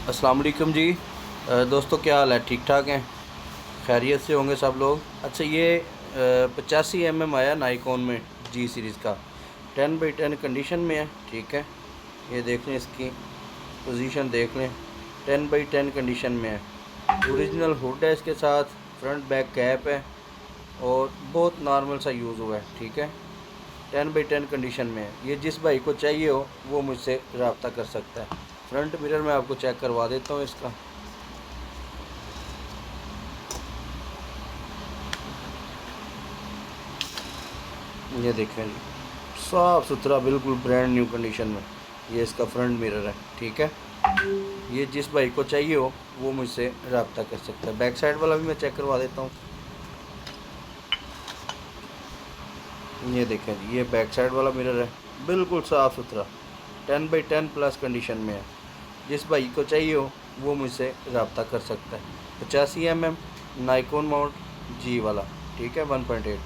अस्सलाम वालेकुम जी। दोस्तों क्या हाल है, ठीक ठाक हैं, खैरियत से होंगे सब लोग। अच्छा ये 85 mm आया नाइकॉन में जी सीरीज़ का, 10x10 कंडीशन में है। ठीक है, ये देख लें, इसकी पोजीशन देख लें, 10x10 कंडीशन में है। ओरिजिनल हुड है इसके साथ, फ्रंट बैक कैप है और बहुत नॉर्मल सा यूज़ हुआ है। ठीक है, 10x10 कंडीशन में है। ये जिस भाई को चाहिए हो वो मुझसे रब्ता कर सकता है। फ्रंट मिरर मैं आपको चेक करवा देता हूँ इसका। ये देखें जी, साफ़ सुथरा बिल्कुल ब्रांड न्यू कंडीशन में ये इसका फ्रंट मिरर है। ठीक है, ये जिस भाई को चाहिए हो वो मुझसे रब्ता कर सकता है। बैक साइड वाला भी मैं चेक करवा देता हूँ। ये देखें जी, ये बैक साइड वाला मिरर है, बिल्कुल साफ़ सुथरा 10x10 प्लस कंडीशन में है। जिस भाई को चाहिए हो वो मुझसे रब्ता कर सकता है। 85 mm नाइकॉन माउंट जी वाला। ठीक है, 1.8।